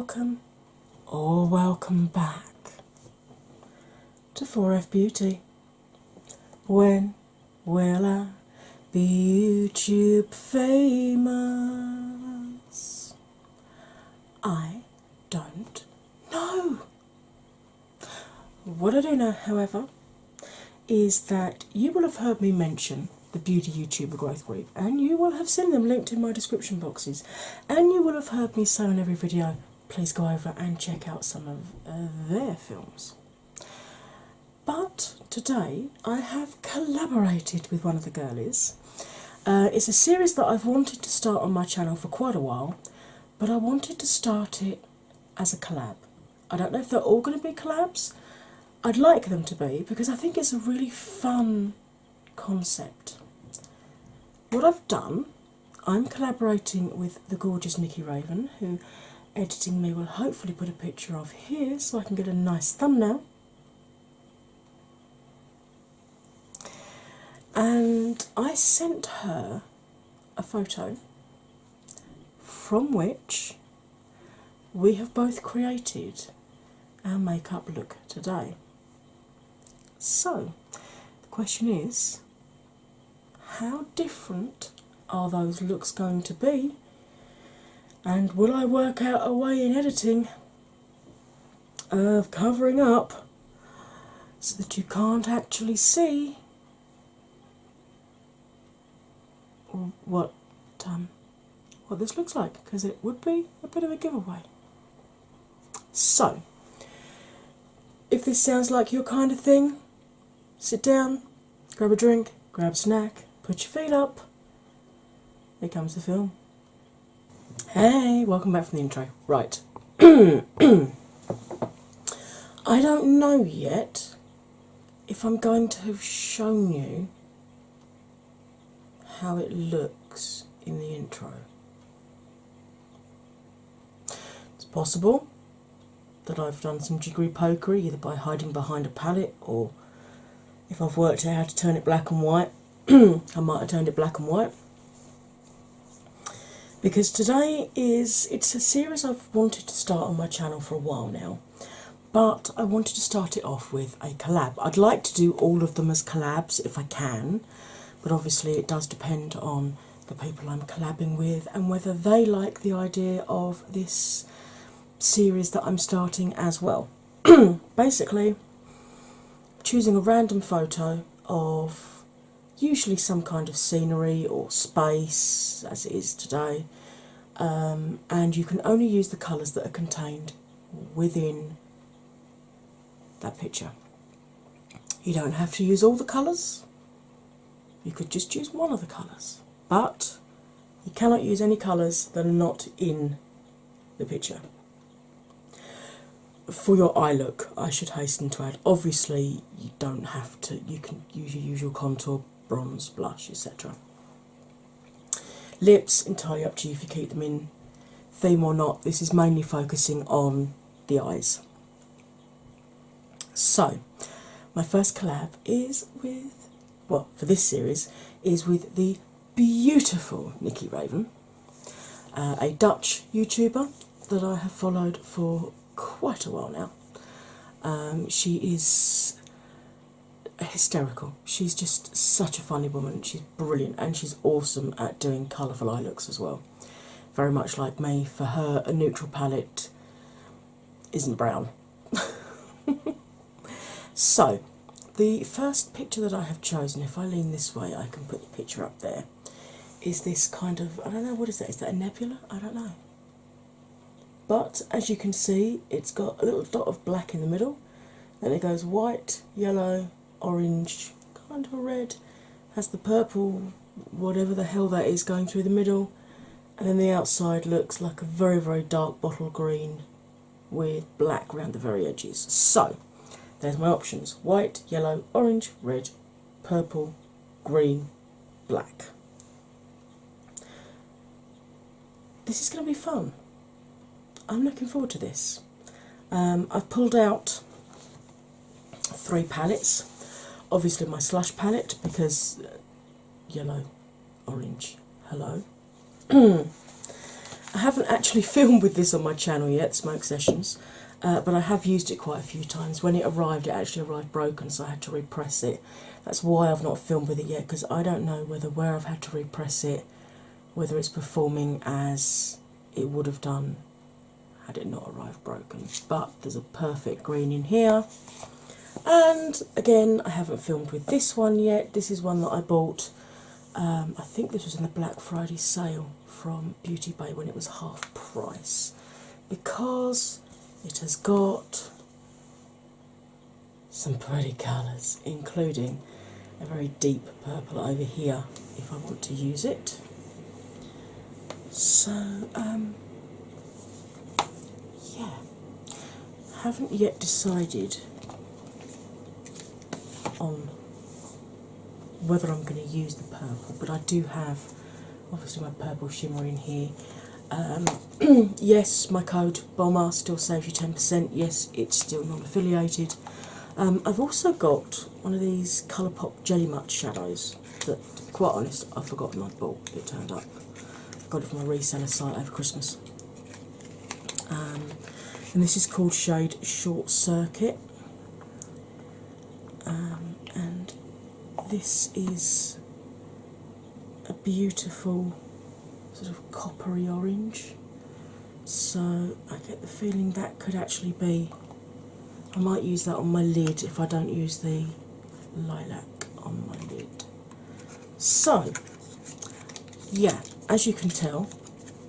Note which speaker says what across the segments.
Speaker 1: welcome or welcome back to 4F Beauty. When will I be YouTube famous? I don't know. What I do know, however, is that you will have heard me mention the Beauty YouTuber Growth Group, and you will have seen them linked in my description boxes, and you will have heard me say on every video, please go over and check out some of their films. But today I have collaborated with one of the girlies. It's a series that I've wanted to start on my channel for quite a while, but I wanted to start it as a collab. I don't know if they're all going to be collabs. I'd like them to be, because I think it's a really fun concept. What I've done, I'm collaborating with the gorgeous Nikki Raven, who editing me will hopefully put a picture of here so I can get a nice thumbnail. And I sent her a photo from which we have both created our makeup look today. So, the question is, how different are those looks going to be? And will I work out a way in editing of covering up so that you can't actually see what this looks like? Because it would be a bit of a giveaway. So, if this sounds like your kind of thing, sit down, grab a drink, grab a snack, put your feet up. Here comes the film. Hey, welcome back from the intro. Right. I don't know yet if I'm going to have shown you how it looks in the intro. It's possible that I've done some jiggery pokery, either by hiding behind a palette, or if I've worked out how to turn it black and white, I might have turned it black and white. Because today it's a series I've wanted to start on my channel for a while now, but I wanted to start it off with a collab. I'd like to do all of them as collabs if I can, but obviously it does depend on the people I'm collabing with and whether they like the idea of this series that I'm starting as well. Basically, choosing a random photo of usually some kind of scenery or space, as it is today, and you can only use the colours that are contained within that picture. You don't have to use all the colours, you could just use one of the colours, but you cannot use any colours that are not in the picture. For your eye look, I should hasten to add, obviously you don't have to, you can use your usual contour, bronze, blush, etc. Lips, entirely up to you if you keep them in theme or not. This is mainly focusing on the eyes. So, my first collab is with, well, for this series, is with the beautiful Nikki Raven, a Dutch YouTuber that I have followed for quite a while now. She is hysterical. She's just such a funny woman. She's brilliant, and she's awesome at doing colourful eye looks as well. Very much like me. For her, a neutral palette isn't brown. So, the first picture that I have chosen, if I lean this way I can put the picture up there, is this kind of, I don't know, what is that? Is that a nebula? I don't know. But as you can see, it's got a little dot of black in the middle, then it goes white, yellow, orange, kind of a red, has the purple, whatever the hell that is, going through the middle, and then the outside looks like a very, very dark bottle green with black around the very edges. So, there's my options: white, yellow, orange, red, purple, green, black. This is going to be fun. I'm looking forward to this. I've pulled out 3 palettes. Obviously my slush palette, because yellow, orange, hello. I haven't actually filmed with this on my channel yet, Smoke Sessions, but I have used it quite a few times. When it arrived, it actually arrived broken, so I had to repress it. That's why I've not filmed with it yet, because I don't know where I've had to repress it, whether it's performing as it would have done had it not arrived broken. But there's a perfect green in here. And again, I haven't filmed with this one yet. This is one that I bought, I think this was in the Black Friday sale from Beauty Bay when it was half price, because it has got some pretty colours, including a very deep purple over here if I want to use it. So, yeah, haven't yet decided on whether I'm going to use the purple, but I do have obviously my purple shimmer in here. Yes, my code BOMBER still saves you 10%. Yes, it's still non-affiliated. I've also got one of these Colourpop Jelly Mutt shadows that, to be quite honest, I've forgotten I'd bought. It turned up. I got it from my reseller site over Christmas. And this is called shade Short Circuit. And this is a beautiful sort of coppery orange. So I get the feeling that could actually be, I might use that on my lid if I don't use the lilac on my lid. So, yeah, as you can tell,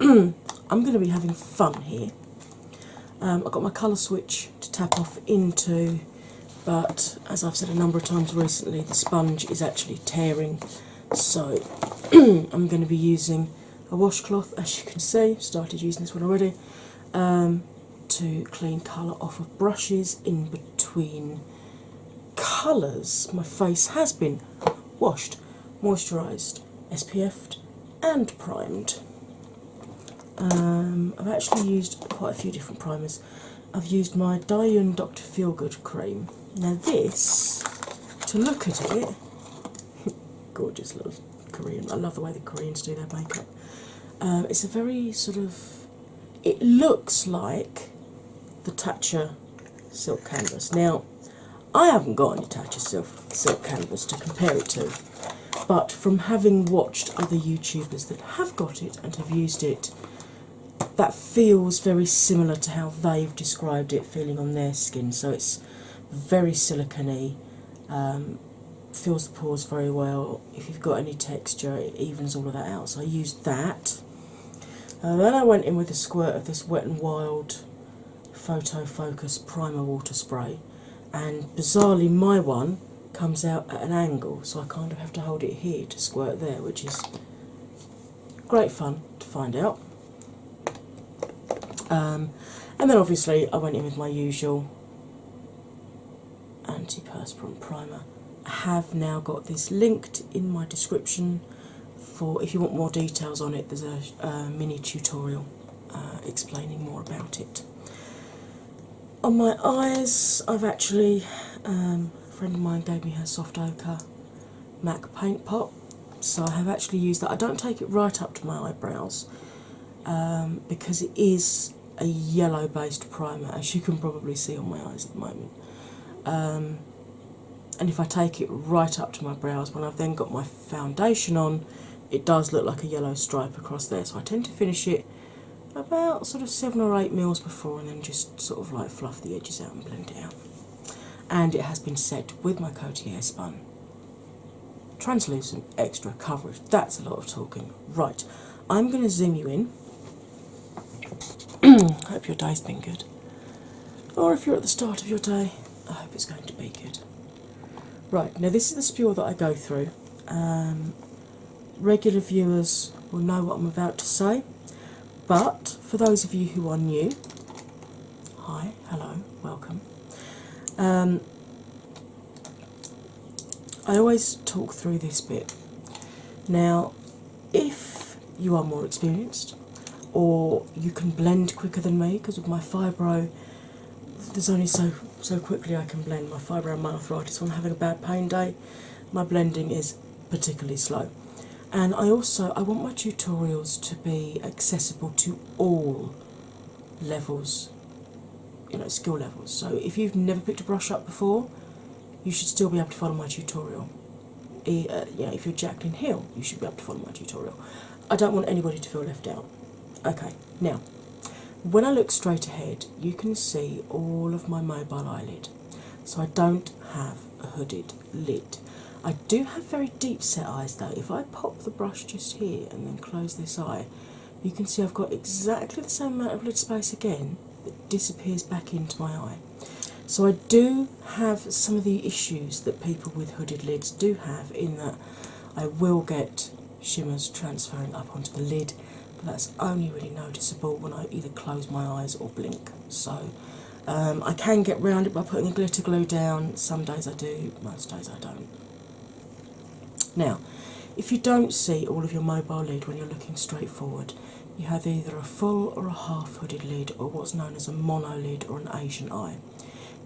Speaker 1: I'm going to be having fun here. I've got my colour switch to tap off into, but as I've said a number of times recently, the sponge is actually tearing, so I'm going to be using a washcloth, as you can see. Started using this one already, to clean colour off of brushes in between colours. My face has been washed, moisturised, SPF'd and primed. I've actually used quite a few different primers. I've used my Dayun Dr. Feelgood cream. Now this, to look at it, gorgeous little Korean. I love the way the Koreans do their makeup. It's a very sort of, it looks like the Tatcha silk canvas. Now, I haven't got any Tatcha silk canvas to compare it to, but from having watched other YouTubers that have got it and have used it, that feels very similar to how they've described it feeling on their skin. So it's very silicone-y, feels the pores very well. If you've got any texture, it evens all of that out. So I used that. Then I went in with a squirt of this Wet n Wild Photo Focus Primer Water Spray, and bizarrely my one comes out at an angle, so I kind of have to hold it here to squirt there, which is great fun to find out. And then obviously I went in with my usual antiperspirant primer. I have now got this linked in my description for, if you want more details on it, there's a mini tutorial explaining more about it. On my eyes, I've actually, a friend of mine gave me her soft ochre MAC paint pot, so I have actually used that. I don't take it right up to my eyebrows because it is a yellow based primer, as you can probably see on my eyes at the moment. And if I take it right up to my brows, when I've then got my foundation on, it does look like a yellow stripe across there. So I tend to finish it about sort of 7 or 8 mils before, and then just sort of like fluff the edges out and blend it out. And it has been set with my Coty Spun translucent extra coverage. That's a lot of talking. Right, I'm going to zoom you in. Hope your day's been good, or if you're at the start of your day, I hope it's going to be good. Right, now this is the spiel that I go through. Regular viewers will know what I'm about to say, but for those of you who are new, hi, hello, welcome. I always talk through this bit. Now, if you are more experienced, or you can blend quicker than me, because with my fibro, there's only so quickly I can blend. My fibromyalgia, when I'm having a bad pain day, my blending is particularly slow. And I want my tutorials to be accessible to all levels, skill levels. So if you've never picked a brush up before, you should still be able to follow my tutorial. If you're Jacqueline Hill, you should be able to follow my tutorial. I don't want anybody to feel left out. Okay, now, when I look straight ahead, you can see all of my mobile eyelid. So I don't have a hooded lid. I do have very deep set eyes though. If I pop the brush just here and then close this eye, you can see I've got exactly the same amount of lid space again that disappears back into my eye. So I do have some of the issues that people with hooded lids do have, in that I will get shimmers transferring up onto the lid, but that's only really noticeable when I either close my eyes or blink. So I can get round it by putting a glitter glue down. Some days I do, most days I don't. Now, if you don't see all of your mobile lid when you're looking straight forward, you have either a full or a half hooded lid, or what's known as a mono lid or an Asian eye.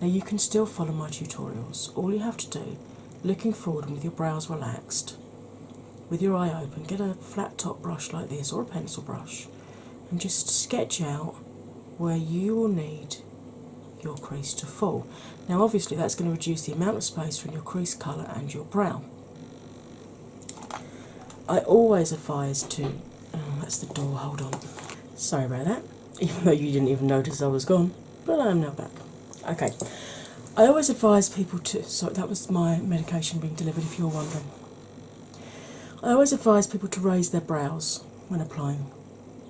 Speaker 1: Now you can still follow my tutorials. All you have to do, looking forward and with your brows relaxed, with your eye open, get a flat top brush like this or a pencil brush and just sketch out where you will need your crease to fall. Now obviously that's going to reduce the amount of space from your crease colour and your brow. I always advise to, that's the door, hold on, sorry about that, even though you didn't even notice I was gone, but I am now back. Okay, I always advise people to, sorry, that was my medication being delivered if you're wondering. I always advise people to raise their brows when applying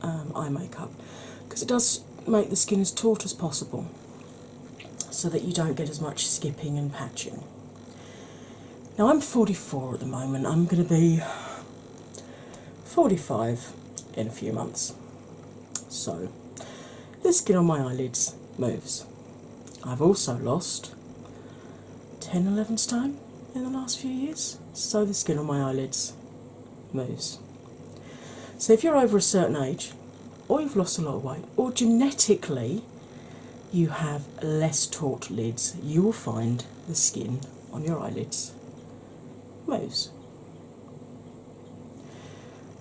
Speaker 1: eye makeup, because it does make the skin as taut as possible so that you don't get as much skipping and patching. Now I'm 44 at the moment, I'm going to be 45 in a few months. So the skin on my eyelids moves. I've also lost 10-11 stone in the last few years, so the skin on my eyelids moves. So if you're over a certain age, or you've lost a lot of weight, or genetically you have less taut lids, you will find the skin on your eyelids moves.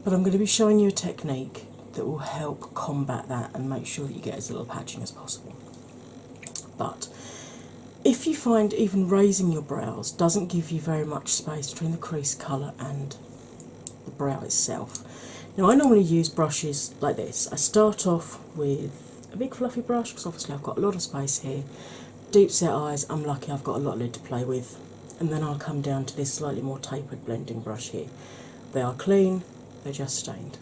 Speaker 1: But I'm going to be showing you a technique that will help combat that and make sure that you get as little patching as possible. But if you find even raising your brows doesn't give you very much space between the crease colour and the brow itself, now I normally use brushes like this. I start off with a big fluffy brush because obviously I've got a lot of space here. Deep set eyes, I'm lucky I've got a lot of lid to play with, and then I'll come down to this slightly more tapered blending brush here. They are clean, they're just stained.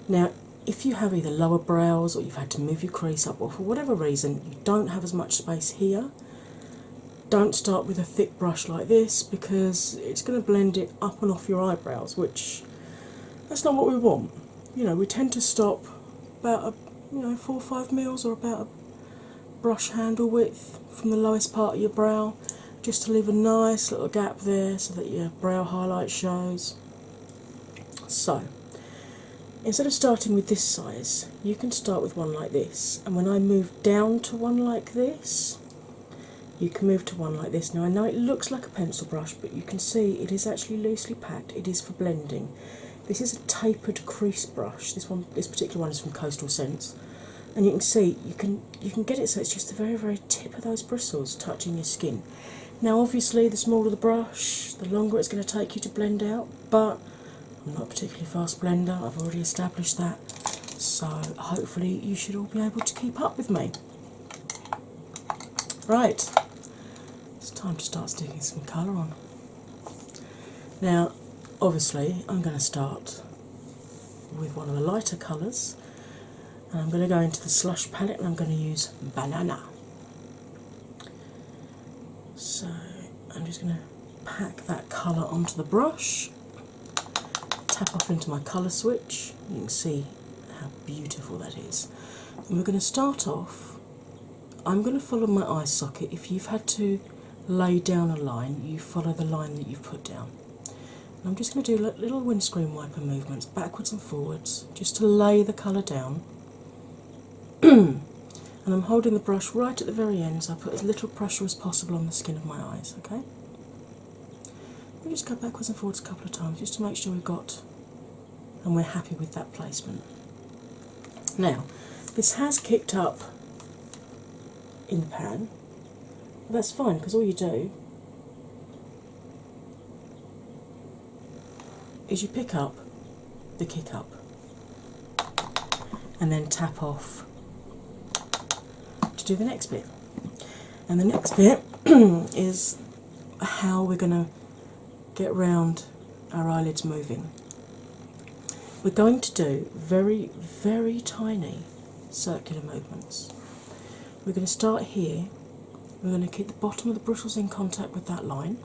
Speaker 1: Now if you have either lower brows or you've had to move your crease up, or for whatever reason you don't have as much space here, don't start with a thick brush like this, because it's going to blend it up and off your eyebrows, which that's not what we want. We tend to stop about 4 or 5 mils, or about a brush handle width from the lowest part of your brow, just to leave a nice little gap there so that your brow highlight shows. So instead of starting with this size, you can start with one like this, and when I move down to one like this, you can move to one like this. Now I know it looks like a pencil brush, but you can see it is actually loosely packed. It is for blending. This is a tapered crease brush. This particular one is from Coastal Scents, and you can see you can get it so it's just the very, very tip of those bristles touching your skin. Now obviously the smaller the brush, the longer it's going to take you to blend out, but I'm not a particularly fast blender, I've already established that, so hopefully you should all be able to keep up with me. Right, it's time to start sticking some colour on. Now obviously I'm going to start with one of the lighter colours, and I'm going to go into the slush palette and I'm going to use Banana. So I'm just going to pack that colour onto the brush, tap off into my colour switch. You can see how beautiful that is. And we're going to start off, I'm going to follow my eye socket. If you've had to lay down a line, you follow the line that you've put down. And I'm just going to do little windscreen wiper movements backwards and forwards just to lay the colour down. And I'm holding the brush right at the very end, so I put as little pressure as possible on the skin of my eyes, okay? we just go backwards and forwards a couple of times just to make sure we've got and we're happy with that placement. Now, this has kicked up in the pan, but that's fine because all you do is you pick up the kick up and then tap off to do the next bit. And the next bit is how we're going to get round our eyelids moving. We're going to do very, very tiny circular movements. We're going to start here. We're going to keep the bottom of the bristles in contact with that line.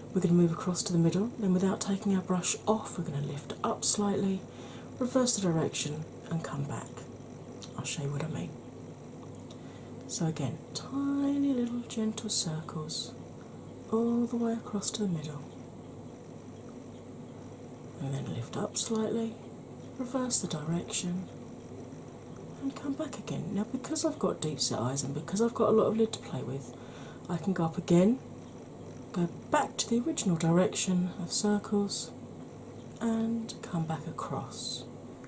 Speaker 1: We're going to move across to the middle, then without taking our brush off, we're going to lift up slightly, reverse the direction, and come back. I'll show you what I mean. So again, tiny little gentle circles all the way across to the middle. And then lift up slightly, reverse the direction, and come back again. Now, because I've got deep set eyes and because I've got a lot of lid to play with, I can go up again, go back to the original direction of circles, and come back across.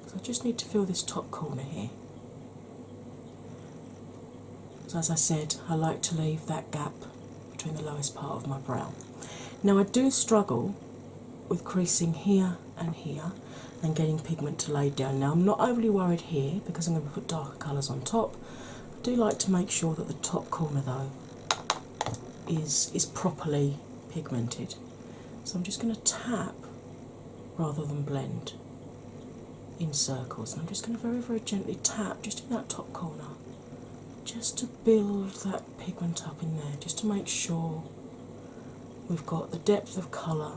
Speaker 1: So I just need to feel this top corner here. So as I said, I like to leave that gap between the lowest part of my brow. Now I do struggle with creasing here and here and getting pigment to lay down. Now I'm not overly worried here because I'm going to put darker colours on top. I do like to make sure that the top corner though is properly pigmented. So I'm just going to tap rather than blend in circles. And I'm just going to very, very gently tap just in that top corner, just to build that pigment up in there, just to make sure we've got the depth of colour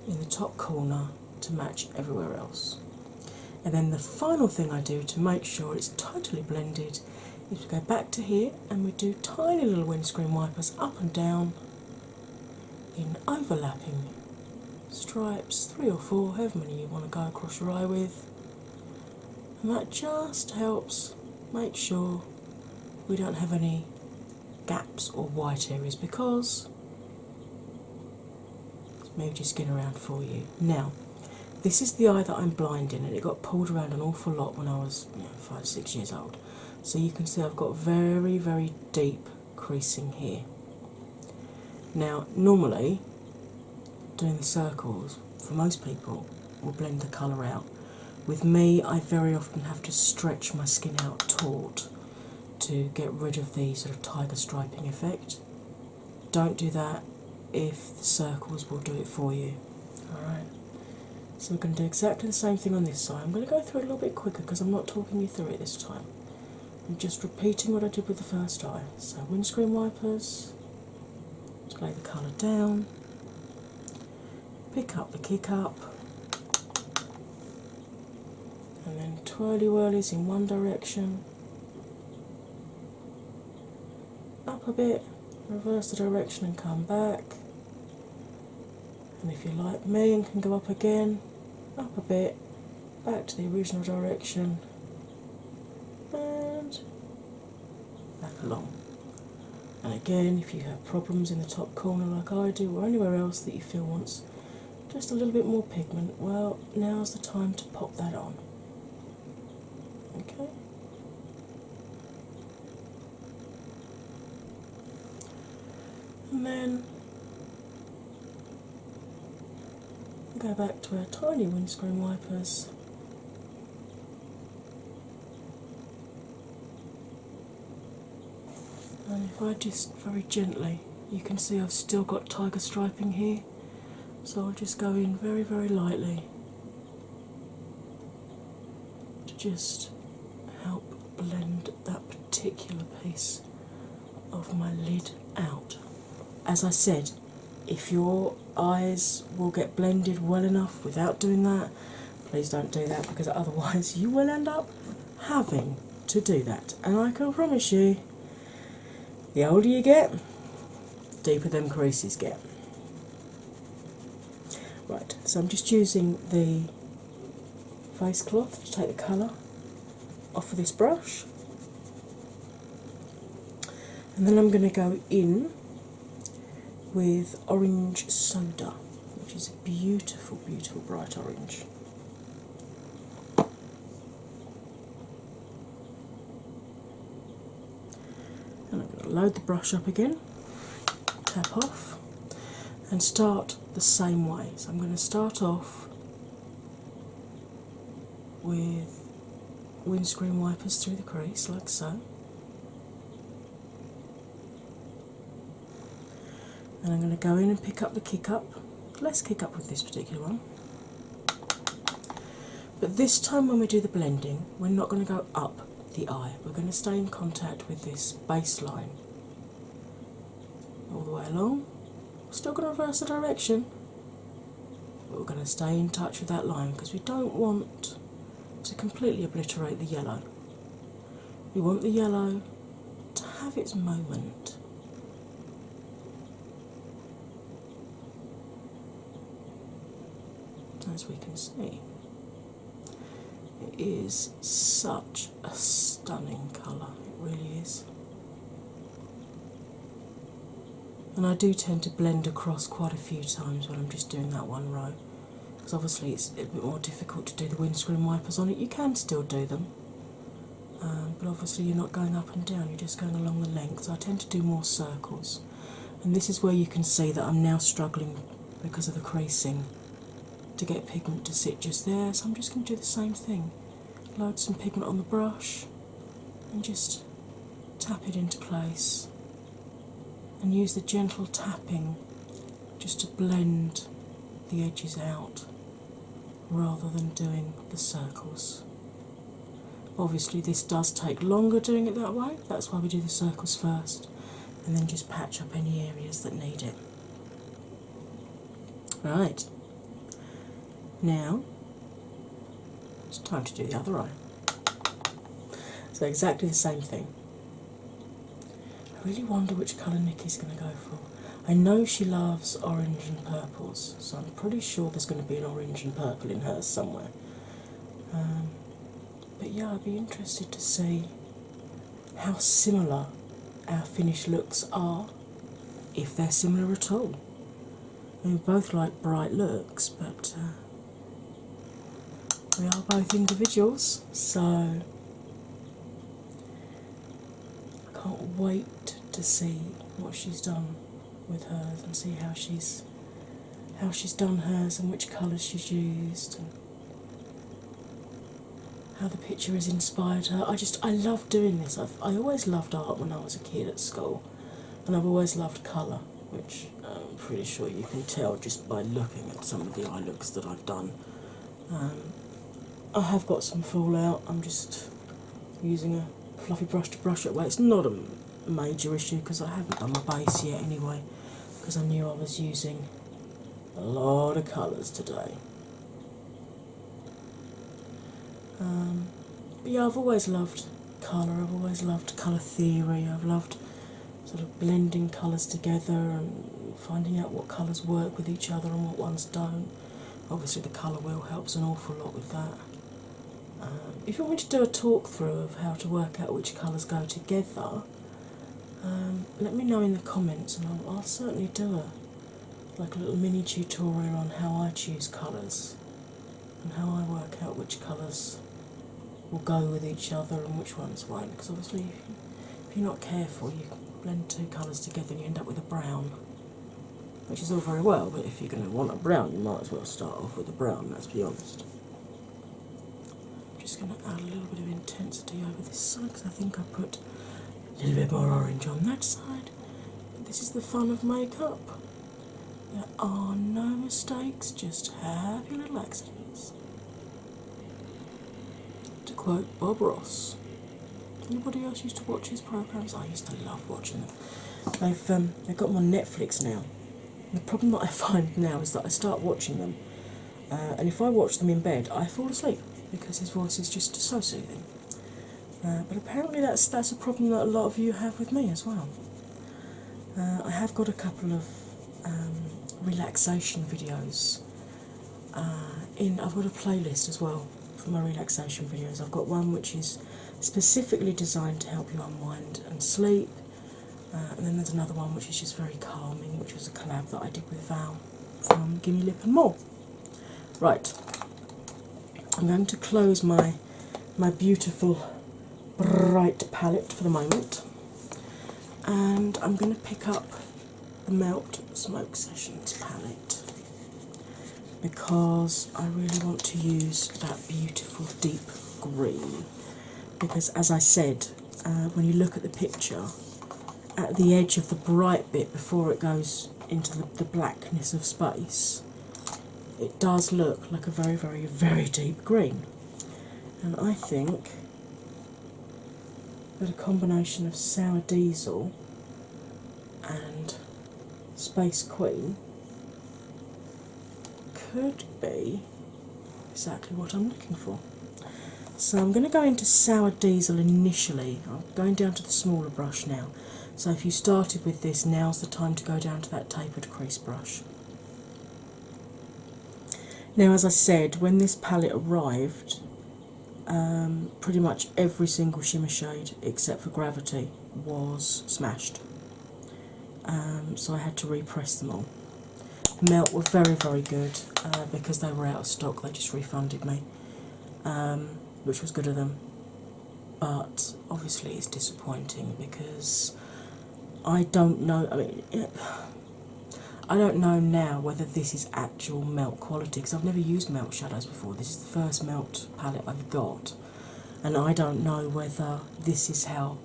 Speaker 1: in the top corner to match everywhere else. And then the final thing I do to make sure it's totally blended is we go back to here and we do tiny little windscreen wipers up and down in overlapping stripes, 3 or 4, however many you want to go across your eye with. And that just helps make sure we don't have any gaps or white areas, because move your skin around for you. Now, this is the eye that I'm blind in, and it got pulled around an awful lot when I was 5, 6 years old. So you can see I've got very, very deep creasing here. Now, normally, doing the circles, for most people, will blend the colour out. With me, I very often have to stretch my skin out taut to get rid of the sort of tiger striping effect. Don't do that if the circles will do it for you. Alright, so we're going to do exactly the same thing on this side. I'm going to go through it a little bit quicker because I'm not talking you through it this time. I'm just repeating what I did with the first eye. So windscreen wipers, to lay the colour down, pick up the kick up, and then twirly whirlies in one direction, up a bit, reverse the direction and come back. And if you're like me and can go up again, up a bit, back to the original direction, and back along. And again, if you have problems in the top corner like I do, or anywhere else that you feel wants just a little bit more pigment, well, now's the time to pop that on. Okay. And then go back to our tiny windscreen wipers. And if I just very gently, you can see I've still got tiger striping here, so I'll just go in very, very lightly to just help blend that particular piece of my lid out. As I said, if your eyes will get blended well enough without doing that, please don't do that, because otherwise you will end up having to do that. And I can promise you, the older you get, the deeper them creases get. Right, so I'm just using the face cloth to take the colour off of this brush. And then I'm going to go in with Orange Soda, which is a beautiful, beautiful bright orange. And I'm going to load the brush up again, tap off, and start the same way. So I'm going to start off with windscreen wipers through the crease, like so. And I'm going to go in and pick up the kick up, less kick up with this particular one. But this time when we do the blending, we're not going to go up the eye, we're going to stay in contact with this baseline all the way along. We're still going to reverse the direction, but we're going to stay in touch with that line because we don't want to completely obliterate the yellow. We want the yellow to have its moment. As we can see, it is such a stunning colour, it really is. And I do tend to blend across quite a few times when I'm just doing that one row, because obviously it's a bit more difficult to do the windscreen wipers on it. You can still do them, but obviously you're not going up and down, you're just going along the length. So I tend to do more circles, and this is where you can see that I'm now struggling because of the creasing to get pigment to sit just there. So I'm just going to do the same thing, load some pigment on the brush and just tap it into place, and use the gentle tapping just to blend the edges out rather than doing the circles. Obviously this does take longer doing it that way, that's why we do the circles first and then just patch up any areas that need it. Right, now it's time to do the other eye. So exactly the same thing. I really wonder which colour Nikki's going to go for. I know she loves orange and purples, so I'm pretty sure there's going to be an orange and purple in hers somewhere. But yeah, I'd be interested to see how similar our finished looks are, if they're similar at all. I mean, we both like bright looks, but we are both individuals, so I can't wait to see what she's done with hers and see how she's done hers and which colours she's used and how the picture has inspired her. I love doing this. I always loved art when I was a kid at school, and I've always loved colour, which I'm pretty sure you can tell just by looking at some of the eye looks that I've done. I have got some fallout. I'm just using a fluffy brush to brush it away. It's not a major issue because I haven't done my base yet anyway, because I knew I was using a lot of colours today. But yeah, I've always loved colour, I've always loved colour theory, I've loved sort of blending colours together and finding out what colours work with each other and what ones don't. Obviously the colour wheel helps an awful lot with that. If you want me to do a talk through of how to work out which colours go together, let me know in the comments and I'll certainly do a little mini tutorial on how I choose colours and how I work out which colours will go with each other and which ones won't, because obviously if you're not careful you can blend two colours together and you end up with a brown, which is all very well, but if you're going to want a brown you might as well start off with a brown, let's be honest. I'm just going to add a little bit of intensity over this side because I think I put a little bit more orange on that side. But this is the fun of makeup. There are no mistakes, just happy little accidents. To quote Bob Ross. Anybody else used to watch his programmes? I used to love watching them. They've got them on Netflix now. And the problem that I find now is that I start watching them, and if I watch them in bed, I fall asleep because his voice is just so soothing. But apparently that's a problem that a lot of you have with me as well. I have got a couple of relaxation videos. I've got a playlist as well for my relaxation videos. I've got one which is specifically designed to help you unwind and sleep. And then there's another one which is just very calming, which was a collab that I did with Val from Gimme Lip and More. Right, I'm going to close my beautiful bright palette for the moment, and I'm going to pick up the Melt Smoke Sessions palette because I really want to use that beautiful deep green. Because, as I said, when you look at the picture, at the edge of the bright bit before it goes into the blackness of space, it does look like a very, very, very deep green. And I think that a combination of Sour Diesel and Space Queen could be exactly what I'm looking for. So I'm going to go into Sour Diesel initially. I'm going down to the smaller brush now. So if you started with this, now's the time to go down to that tapered crease brush. Now, as I said, when this palette arrived, pretty much every single shimmer shade except for Gravity was smashed. So I had to repress them all. Melt were very, very good because they were out of stock. They just refunded me, which was good of them. But obviously it's disappointing because I don't know. I mean, I don't know now whether this is actual Melt quality because I've never used Melt shadows before. This is the first Melt palette I've got, and I don't know whether this is how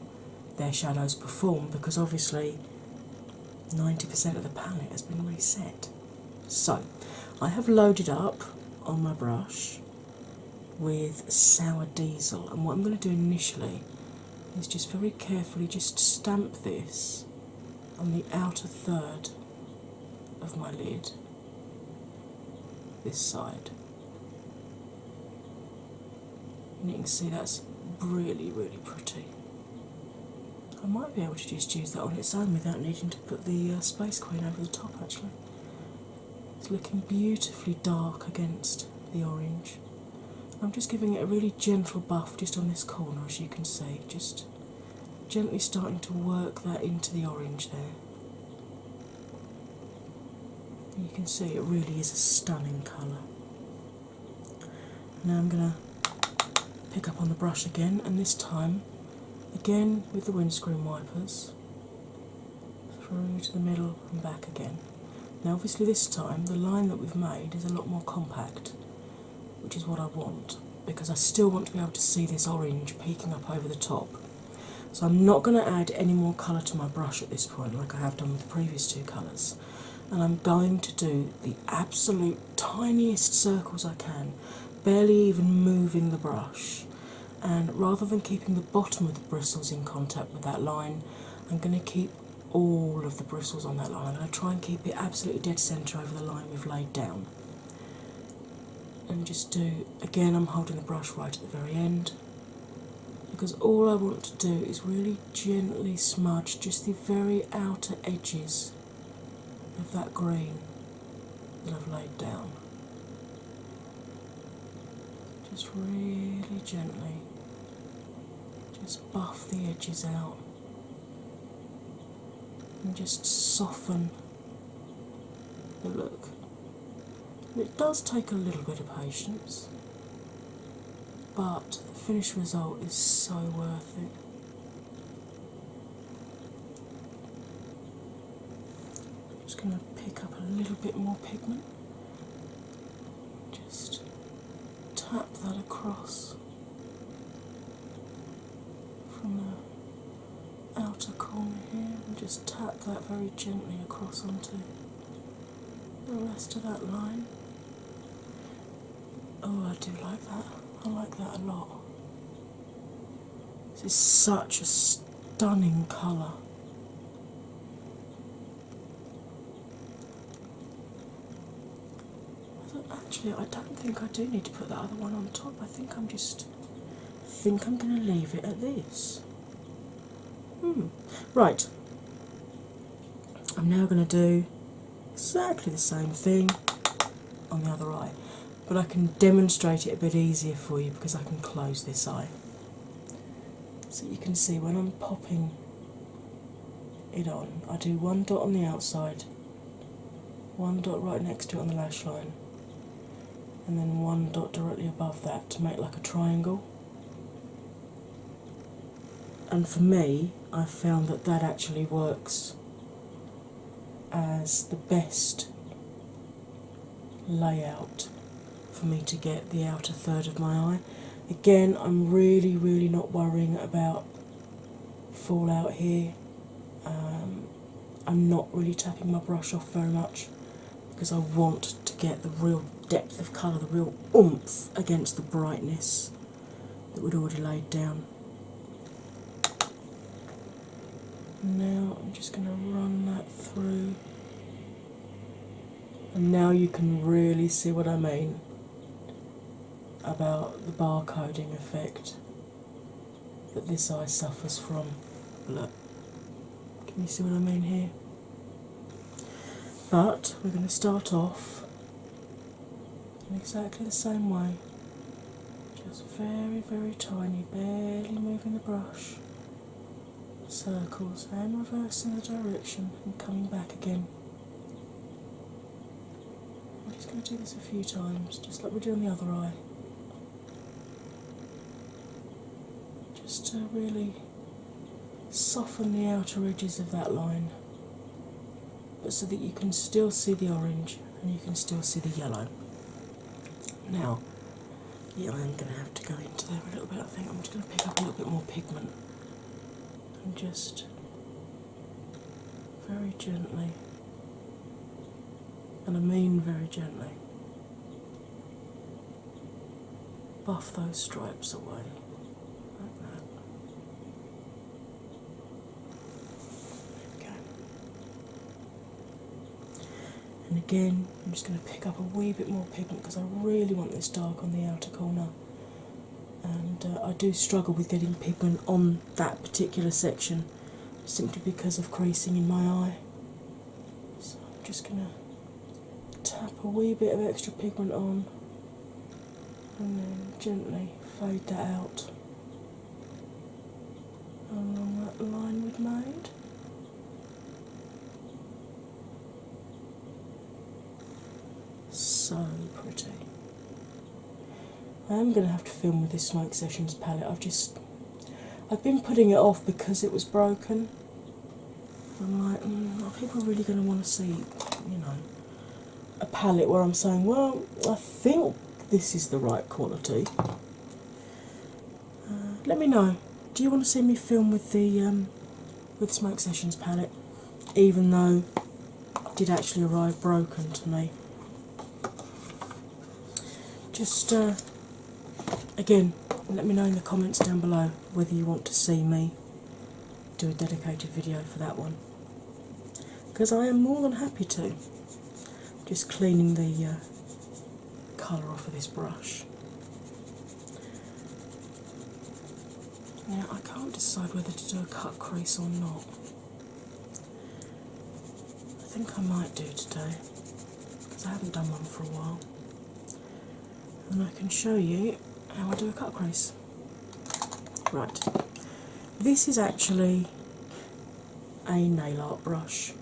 Speaker 1: their shadows perform because obviously 90% of the palette has been reset. So I have loaded up on my brush with Sour Diesel, and what I'm going to do initially is just very carefully just stamp this on the outer third of my lid, this side, and you can see that's really, really pretty. I might be able to just use that on its own without needing to put the Space Queen over the top actually. It's looking beautifully dark against the orange. I'm just giving it a really gentle buff just on this corner, as you can see, just gently starting to work that into the orange there. You can see it really is a stunning colour. Now I'm going to pick up on the brush again, and this time, again with the windscreen wipers, through to the middle and back again. Now obviously this time the line that we've made is a lot more compact, which is what I want, because I still want to be able to see this orange peeking up over the top. So I'm not going to add any more colour to my brush at this point like I have done with the previous two colours. And I'm going to do the absolute tiniest circles I can, barely even moving the brush. And rather than keeping the bottom of the bristles in contact with that line, I'm going to keep all of the bristles on that line. I'm going to try and keep it absolutely dead centre over the line we've laid down. And just do, again I'm holding the brush right at the very end, because all I want to do is really gently smudge just the very outer edges of that green that I've laid down. Just really gently, just buff the edges out and just soften the look. And it does take a little bit of patience, but the finished result is so worth it. Just going to pick up a little bit more pigment, just tap that across from the outer corner here, and just tap that very gently across onto the rest of that line. Oh, I do like that. I like that a lot. This is such a stunning colour. Actually, I don't think I do need to put that other one on top. I think I'm going to leave it at this. Right. I'm now going to do exactly the same thing on the other eye, but I can demonstrate it a bit easier for you because I can close this eye. So you can see when I'm popping it on, I do one dot on the outside, one dot right next to it on the lash line, and then one dot directly above that to make like a triangle. And for me, I found that that actually works as the best layout for me to get the outer third of my eye. Again, I'm really not worrying about fallout here. I'm not really tapping my brush off very much because I want to get the real depth of colour, the real oomph against the brightness that we'd already laid down. Now I'm just going to run that through, and now you can really see what I mean about the barcoding effect that this eye suffers from. Look, can you see what I mean here? But we're going to start off in exactly the same way, just very tiny, barely moving the brush, circles and reversing the direction and coming back again. I'm just going to do this a few times, just like we do on the other eye, just to really soften the outer edges of that line, but so that you can still see the orange and you can still see the yellow. Now, yeah, I'm going to have to go into there a little bit. I think I'm just going to pick up a little bit more pigment and just very gently, and I mean very gently, buff those stripes away. Like that. There we go. And again, I'm just going to pick up a wee bit more pigment because I really want this dark on the outer corner. And I do struggle with getting pigment on that particular section simply because of creasing in my eye. So I'm just going to tap a wee bit of extra pigment on and then gently fade that out along that line we'd made. So pretty. I am going to have to film with this Smoke Sessions palette. I've been putting it off because it was broken. I'm like, are people really going to want to see, you know, a palette where I'm saying, well, I think this is the right quality. Let me know. Do you want to see me film with the Smoke Sessions palette, even though it did actually arrive broken to me? Just again, let me know in the comments down below whether you want to see me do a dedicated video for that one, because I am more than happy to. Just cleaning the colour off of this brush. Now I can't decide whether to do a cut crease or not. I think I might do today because I haven't done one for a while, and I can show you how I do a cut crease. Right, this is actually a nail art brush.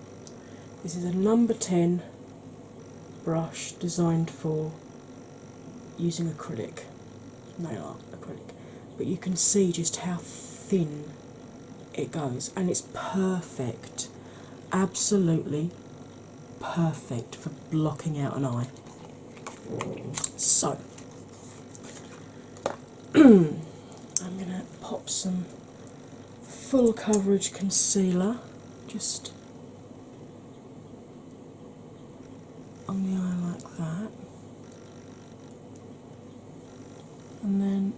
Speaker 1: This is a number 10 brush designed for using acrylic, nail art acrylic, but you can see just how thin it goes, and it's perfect, absolutely perfect for blocking out an eye. So I'm going to pop some full coverage concealer just on the eye like that, and then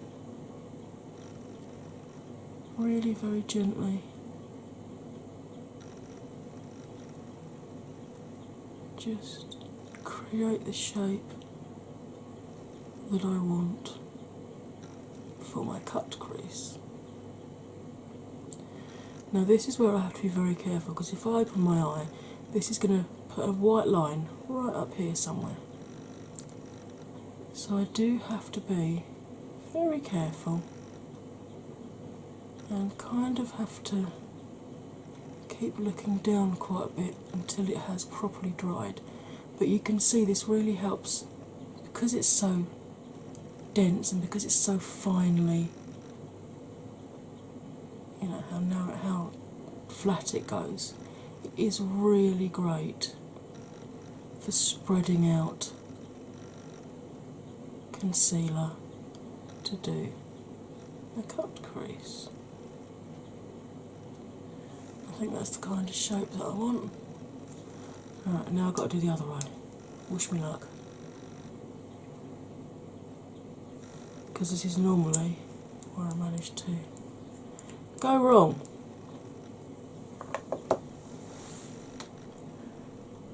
Speaker 1: really very gently just create the shape that I want for my cut crease. Now this is where I have to be very careful, because if I open my eye, this is going to put a white line right up here somewhere. So I do have to be very careful and kind of have to keep looking down quite a bit until it has properly dried. But you can see this really helps because it's so dense and because it's so finely, you know, how narrow, how flat it goes. It is really great for spreading out concealer to do a cut crease. I think that's the kind of shape that I want. Alright, now I've got to do the other eye. Wish me luck. Because this is normally where I manage to go wrong. But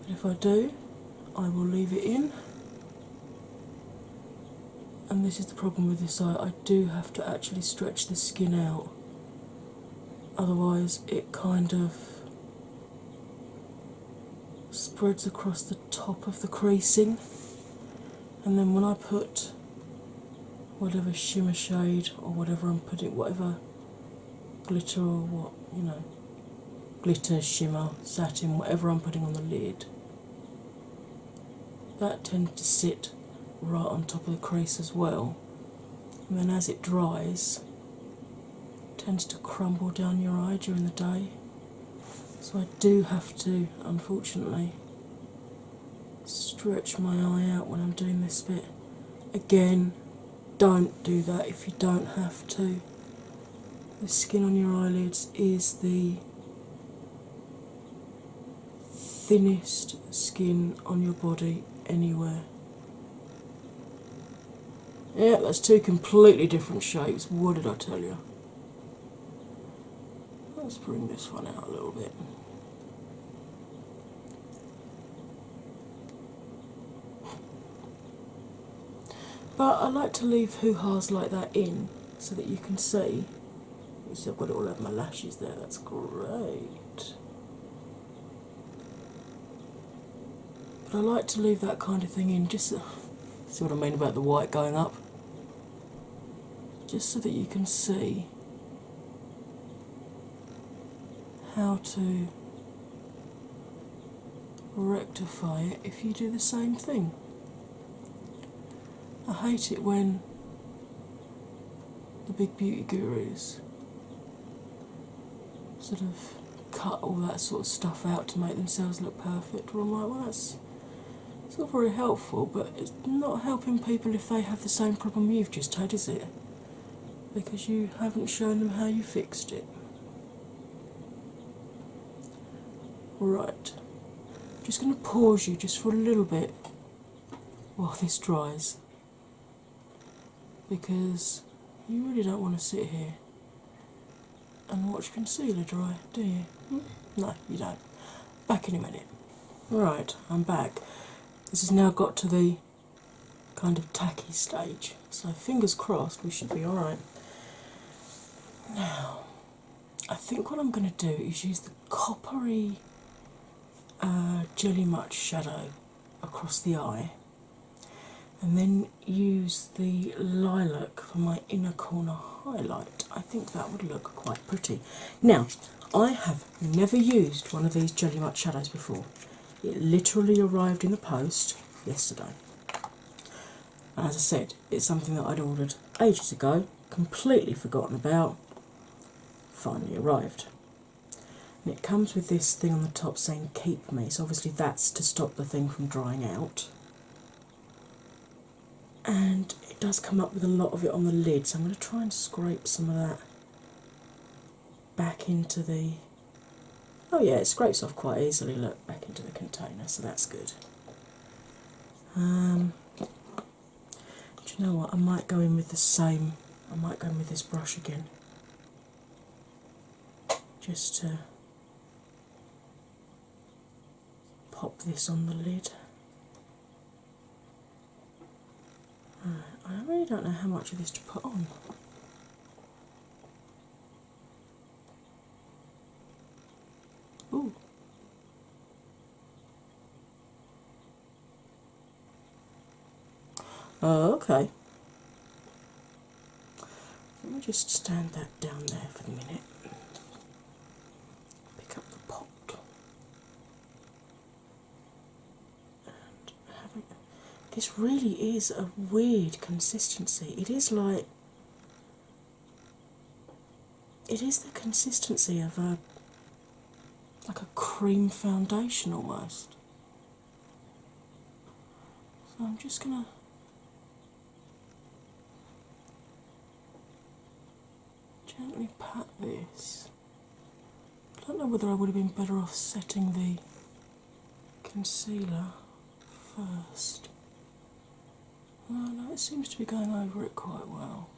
Speaker 1: if I do, I will leave it in. And this is the problem with this eye, I do have to actually stretch the skin out. Otherwise it kind of spreads across the top of the creasing. And then when I put whatever shimmer shade or whatever I'm putting, whatever glitter or what, you know, glitter, shimmer, satin, whatever I'm putting on the lid, that tends to sit right on top of the crease as well. And then as it dries, it tends to crumble down your eye during the day. So I do have to, unfortunately, stretch my eye out when I'm doing this bit. Again, don't do that if you don't have to. The skin on your eyelids is the thinnest skin on your body anywhere. Yeah, that's two completely different shapes. What did I tell you? Let's bring this one out a little bit. But I like to leave hoo-has like that in so that you can see. You see I've got it all over my lashes there, that's great. But I like to leave that kind of thing in just so, see what I mean about the white going up? Just so that you can see how to rectify it if you do the same thing. I hate it when the big beauty gurus sort of cut all that sort of stuff out to make themselves look perfect. Well, I'm like, well, it's not very helpful, but it's not helping people if they have the same problem you've just had, is it? Because you haven't shown them how you fixed it. Right, I'm just going to pause you just for a little bit while this dries, because you really don't want to sit here and watch concealer dry, do you? No, you don't. Back in a minute. Right, I'm back. This has now got to the kind of tacky stage, so fingers crossed we should be alright. Now, I think what I'm going to do is use the coppery Jelly Much shadow across the eye, and then use the lilac for my inner corner highlight. I think that would look quite pretty. Now, I have never used one of these Jelly Much shadows before. It literally arrived in the post yesterday. And as I said, it's something that I'd ordered ages ago, completely forgotten about, finally arrived. And it comes with this thing on the top saying keep me, so obviously that's to stop the thing from drying out. And it does come up with a lot of it on the lid, so I'm going to try and scrape some of that back into the... Oh yeah, it scrapes off quite easily, look, back into the container, so that's good. Do you know what, I might go in with the same, I might go in with this brush again, just to pop this on the lid. I really don't know how much of this to put on. Ooh. Oh, okay. Let me just stand that down there for a minute. Pick up the pot. This really is a weird consistency. It is like, it is the consistency of a, like a cream foundation almost. So I'm just gonna gently pat this. I don't know whether I would have been better off setting the concealer first. Oh no, it seems to be going over it quite well.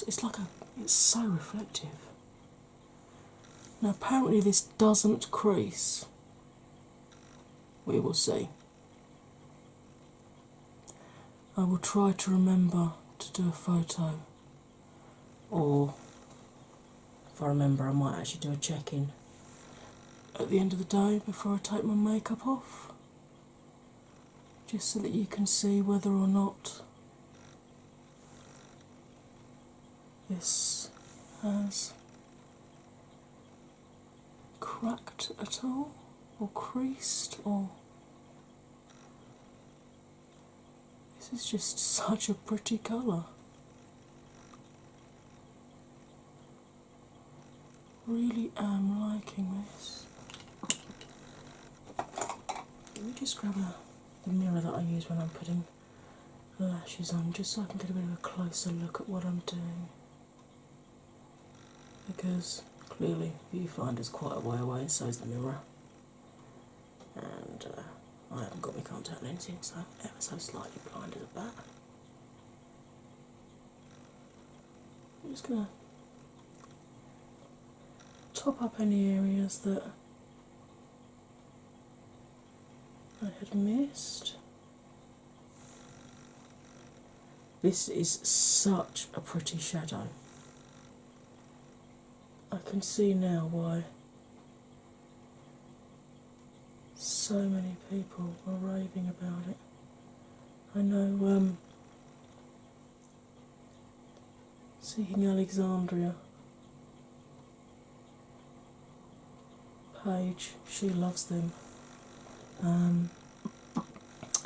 Speaker 1: It's like a, it's so reflective. Now apparently this doesn't crease. We will see. I will try to remember to do a photo, or if I remember I might actually do a check-in at the end of the day before I take my makeup off, just so that you can see whether or not this has cracked at all, or creased, or... This is just such a pretty colour. Really am liking this. Let me just grab the mirror that I use when I'm putting lashes on, just so I can get a bit of a closer look at what I'm doing. Because clearly viewfinder's quite a way away, and so is the mirror. And I haven't got my contact lens in, so I'm ever so slightly blinded at that. I'm just going to top up any areas that I had missed. This is such a pretty shadow. I can see now why so many people are raving about it. I know Seeking Alexandria Paige, she loves them, and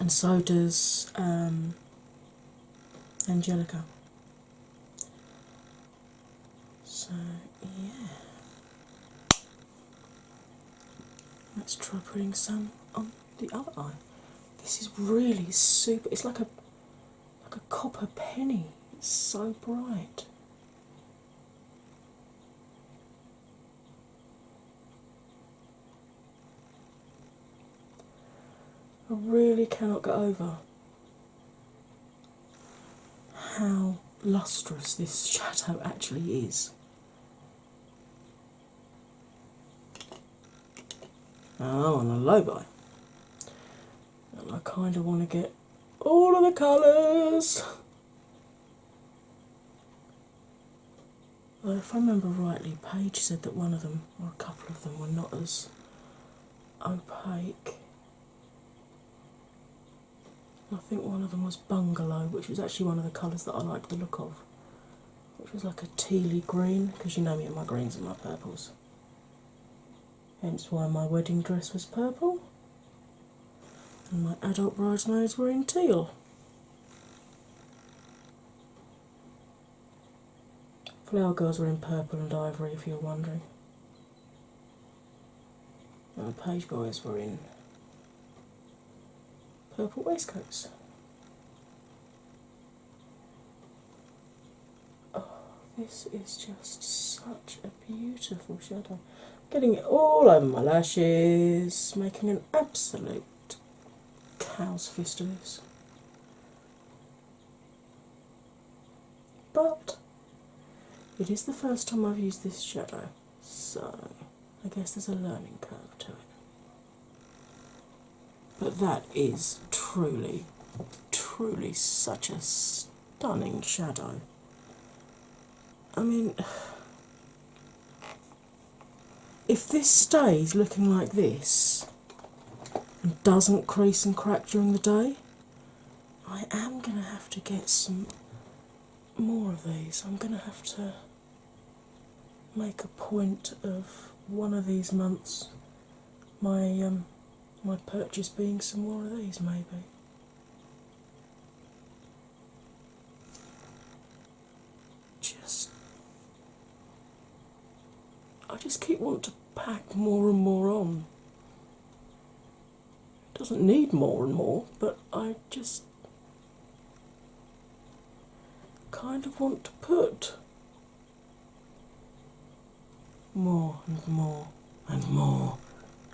Speaker 1: so does Angelica. So yeah, let's try putting some on the other eye. This is really super. It's like a copper penny. It's so bright. I really cannot get over how lustrous this shadow actually is. Now I'm on a low buy, and I kind of want to get all of the colours. Well, if I remember rightly, Paige said that one of them, or a couple of them, were not as opaque. I think one of them was Bungalow, which was actually one of the colours that I liked the look of, which was like a tealy green, because you know me and my greens and my purples. Hence why my wedding dress was purple, and my adult bridesmaids were in teal. Flower girls were in purple and ivory, if you're wondering. And the page boys were in purple waistcoats. Oh, this is just such a beautiful shadow. Getting it all over my lashes, making an absolute cow's fist of this. But it is the first time I've used this shadow, so I guess there's a learning curve to it. But that is truly, truly such a stunning shadow. I mean, if this stays looking like this and doesn't crease and crack during the day, I am going to have to get some more of these. I'm going to have to make a point of one of these months my purchase being some more of these, maybe. I just keep wanting to pack more and more on. It doesn't need more and more, but I just kind of want to put more and more and more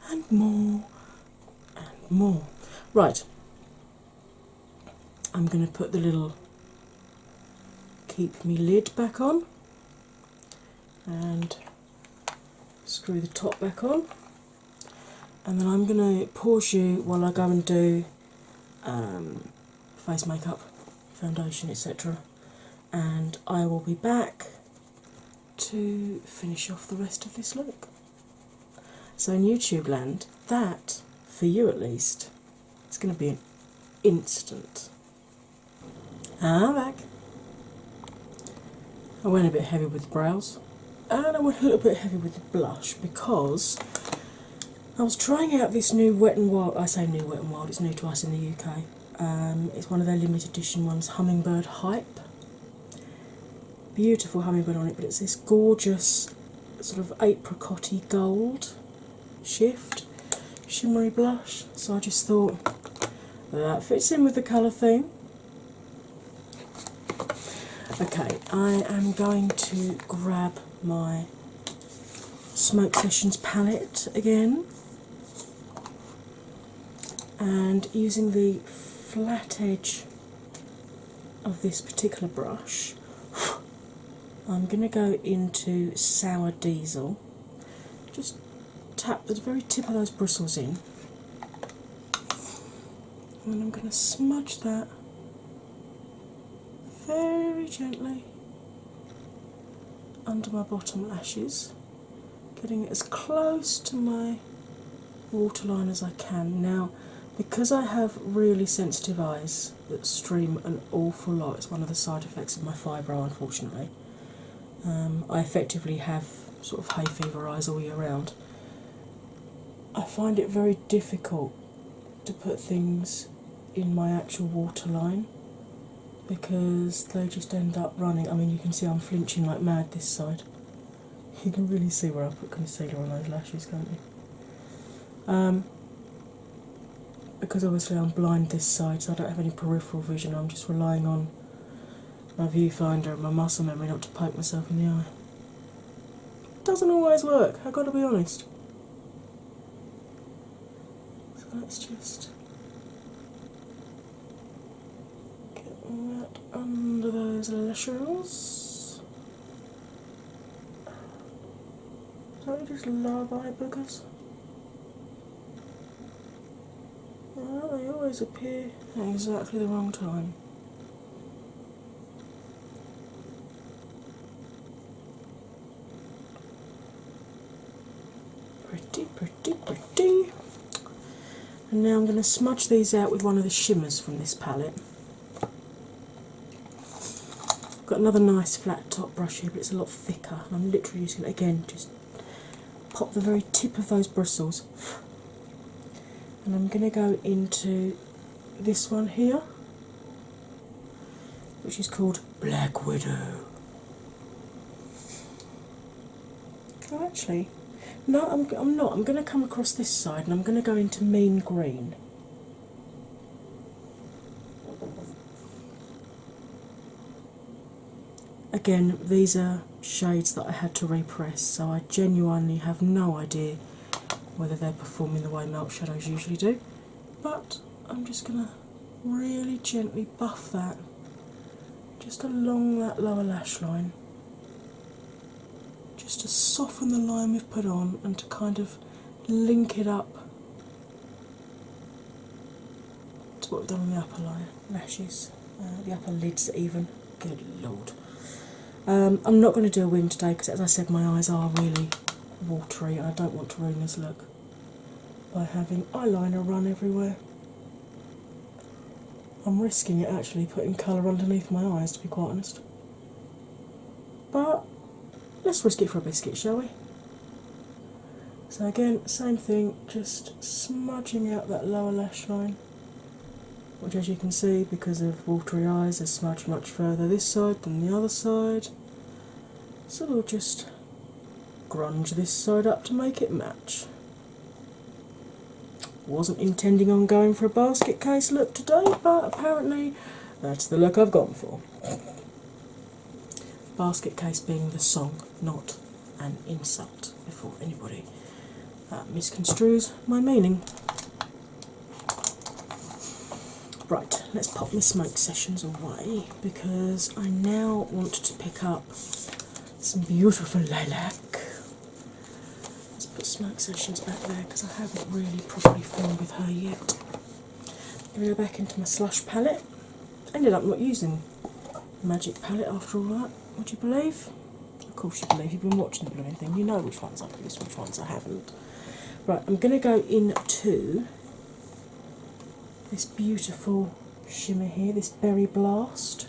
Speaker 1: and more and more. Right, I'm going to put the little keep me lid back on and screw the top back on, and then I'm going to pause you while I go and do face makeup, foundation, etc. And I will be back to finish off the rest of this look. So in YouTube land, that, for you at least, is going to be an instant. I'm back. I went a bit heavy with the brows, and I went a little bit heavy with the blush because I was trying out this new Wet n Wild. I say new Wet n Wild, it's new to us in the UK. It's one of their limited edition ones, Hummingbird Hype. Beautiful hummingbird on it, but it's this gorgeous sort of apricot-y gold shift shimmery blush. So I just thought that fits in with the colour theme. Okay, I am going to grab my Smoke Sessions palette again, and using the flat edge of this particular brush, I'm going to go into Sour Diesel. Just tap the very tip of those bristles in, and then I'm going to smudge that very gently under my bottom lashes, getting it as close to my waterline as I can. Now, because I have really sensitive eyes that stream an awful lot, it's one of the side effects of my fibro, unfortunately. I effectively have sort of hay fever eyes all year round. I find it very difficult to put things in my actual waterline because they just end up running. I mean, you can see I'm flinching like mad this side. You can really see where I put concealer on those lashes, can't you? Because obviously I'm blind this side, so I don't have any peripheral vision. I'm just relying on my viewfinder and my muscle memory not to poke myself in the eye. Doesn't always work, I've got to be honest. So let's just get that under those lashes. Don't you just love eye boogers? Well, they always appear at exactly the wrong time. Pretty, pretty, pretty. And now I'm going to smudge these out with one of the shimmers from this palette. I've got another nice flat top brush here, but it's a lot thicker. And I'm literally using it again, just pop the very tip of those bristles. And I'm going to go into this one here, which is called Black Widow. Oh, actually, no, I'm not. I'm going to come across this side and I'm going to go into Mean Green. Again, these are shades that I had to repress, so I genuinely have no idea whether they're performing the way milk shadows usually do. But I'm just going to really gently buff that just along that lower lash line, just to soften the line we've put on and to kind of link it up to what we've done on the upper lashes, the upper lids even. Good lord. I'm not going to do a wing today because, as I said, my eyes are really watery and I don't want to ruin this look by having eyeliner run everywhere. I'm risking it actually putting colour underneath my eyes, to be quite honest. But let's risk it for a biscuit, shall we? So again, same thing, just smudging out that lower lash line, which as you can see, because of watery eyes, is smudged much further this side than the other side. So we'll just grunge this side up to make it match. Wasn't intending on going for a basket case look today, but apparently that's the look I've gone for. Basket case being the song, not an insult, before anybody misconstrues my meaning. Right, let's pop my smoke sessions away because I now want to pick up some beautiful lilac. Let's put smoke sessions back there because I haven't really properly filmed with her yet. I'm going to go back into my slush palette. Ended up not using the magic palette after all that, would you believe? Of course you believe, you've been watching the blooming thing, you know which ones I've used, which ones I haven't. Right, I'm going to go into this beautiful shimmer here, this Berry Blast.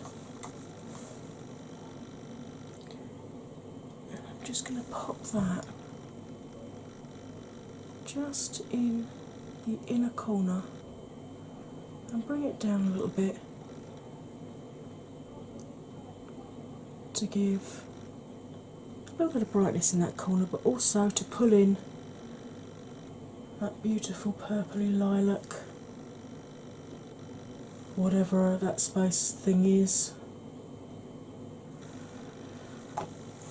Speaker 1: And I'm just going to pop that just in the inner corner and bring it down a little bit to give a little bit of brightness in that corner, but also to pull in that beautiful purpley lilac, whatever that space thing is,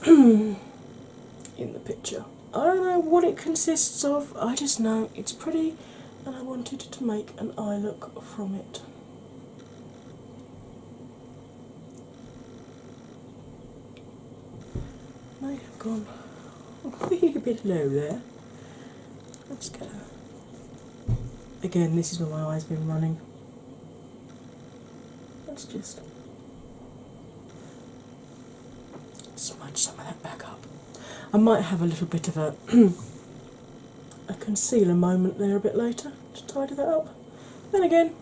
Speaker 1: in the picture. I don't know what it consists of, I just know it's pretty and I wanted to make an eye look from it. May have gone a wee bit low there. Let's go. Again, this is where my eye's been running. Let's just smudge some of that back up. I might have a little bit of a a concealer moment there a bit later to tidy that up. Then again,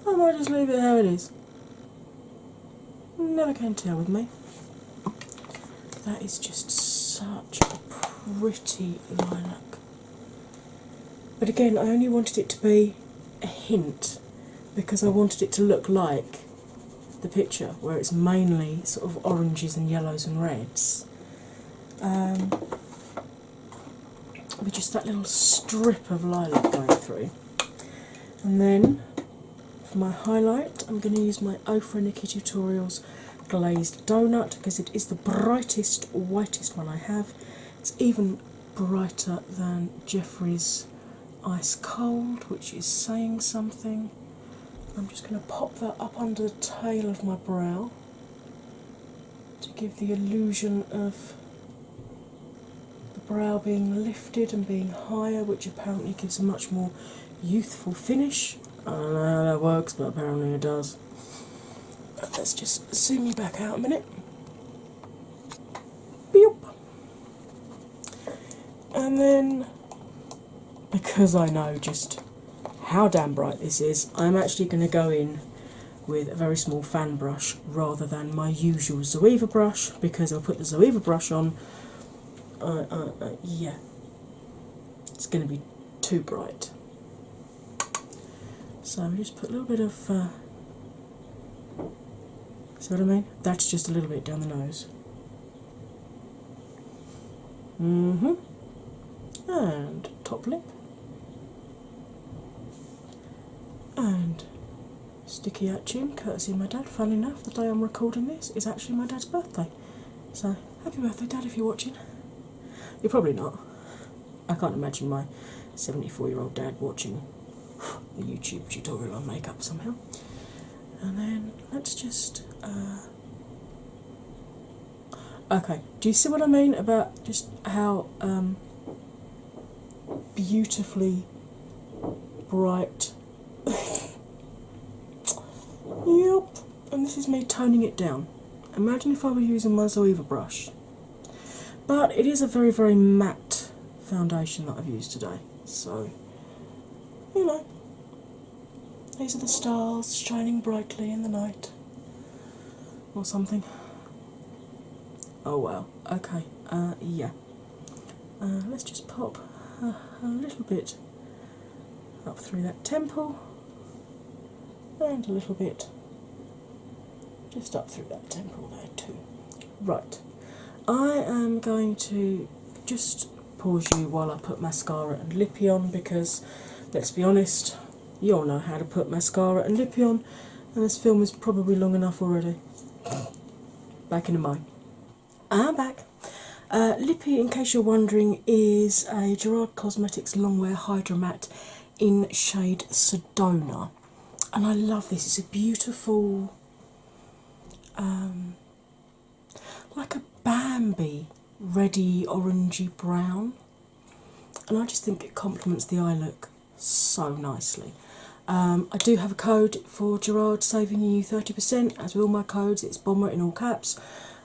Speaker 1: I might just leave it how it is. Never can tell with me. That is just such a pretty lilac. But again, I only wanted it to be a hint because I wanted it to look like the picture where it's mainly sort of oranges and yellows and reds. With just that little strip of lilac going through. And then for my highlight, I'm going to use my Ofra Nikki Tutorials Glazed Donut because it is the brightest, whitest one I have. It's even brighter than Jeffrey's Ice Cold, which is saying something. I'm just going to pop that up under the tail of my brow to give the illusion of the brow being lifted and being higher, which apparently gives a much more youthful finish. I don't know how that works, but apparently it does. But let's just zoom you back out a minute. Beep. And then, because I know just how damn bright this is, I'm actually going to go in with a very small fan brush rather than my usual Zoeva brush, because I'll put the Zoeva brush on, yeah, it's going to be too bright. So I just put a little bit of, see what I mean? That's just a little bit down the nose. And top lip. And sticky out chin, courtesy of my dad. Fun enough, the day I'm recording this is actually my dad's birthday. So, happy birthday, Dad, if you're watching. You're probably not. I can't imagine my 74-year-old dad watching a YouTube tutorial on makeup somehow. And then let's just okay, do you see what I mean about just how beautifully bright? Yep. And this is me toning it down. Imagine if I were using my Zoeva brush. But it is a very, very matte foundation that I've used today. So, you know, these are the stars shining brightly in the night. Or something. Oh wow. Okay. Yeah. Let's just pop a little bit up through that temple and a little bit just up through that temple there too. Right, I am going to just pause you while I put mascara and lippy on, because let's be honest, you all know how to put mascara and lippy on, and this film is probably long enough already. Back in a moment. I'm back. Lippy, in case you're wondering, is a Gerard Cosmetics Longwear Hydra Matte in shade Sedona. And I love this. It's a beautiful, like a Bambi, reddy, orangey brown. And I just think it complements the eye look so nicely. I do have a code for Gerard, saving you 30%, as with all my codes. It's Bomber in all caps.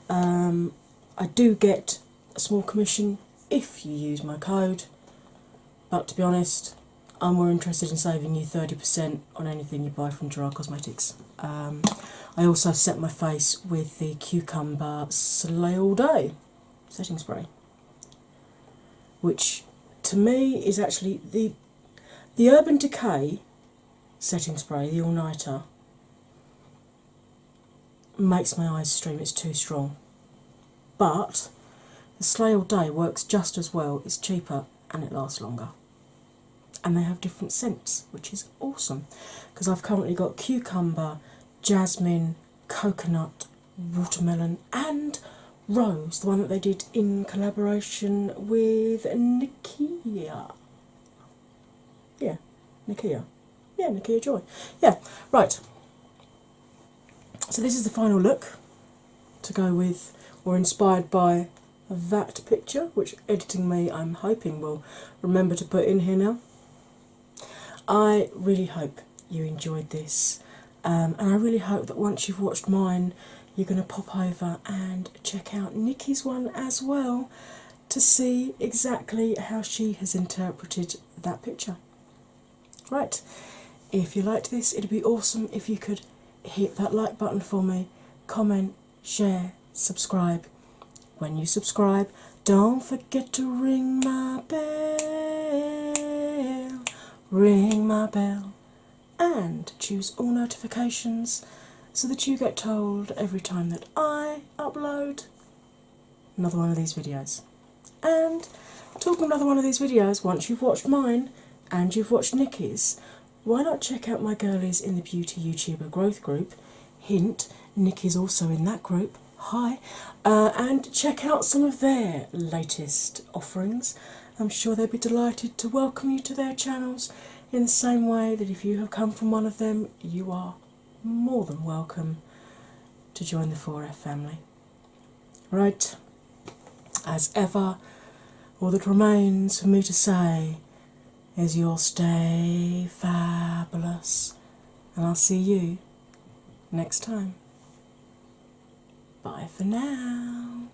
Speaker 1: I do get a small commission if you use my code, but to be honest, I'm more interested in saving you 30% on anything you buy from Gerard Cosmetics. I also set my face with the Cucumber Slay All Day setting spray, which to me is actually the Urban Decay setting spray, the all-nighter, makes my eyes stream. It's too strong. But the Slay All Day works just as well, it's cheaper and it lasts longer. And they have different scents, which is awesome, because I've currently got cucumber, jasmine, coconut, watermelon and rose, the one that they did in collaboration with Nikki. Yeah, Nikki. Yeah, Nikki Joy. Yeah, right. So this is the final look to go with, or inspired by, that picture, which editing me, I'm hoping, will remember to put in here now. I really hope you enjoyed this, and I really hope that once you've watched mine, you're going to pop over and check out Nikki's one as well to see exactly how she has interpreted that picture. Right, if you liked this, it'd be awesome if you could hit that like button for me, comment, share, subscribe. When you subscribe, don't forget to ring my bell, and choose all notifications so that you get told every time that I upload another one of these videos. And talking another one of these videos, once you've watched mine and you've watched Nikki's, why not check out my girlies in the Beauty YouTuber Growth group? Hint, Nikki's also in that group. Hi. And check out some of their latest offerings. I'm sure they'd be delighted to welcome you to their channels in the same way that if you have come from one of them, you are more than welcome to join the 4F family. Right, as ever, all that remains for me to say is you'll stay fabulous, and I'll see you next time. Bye for now.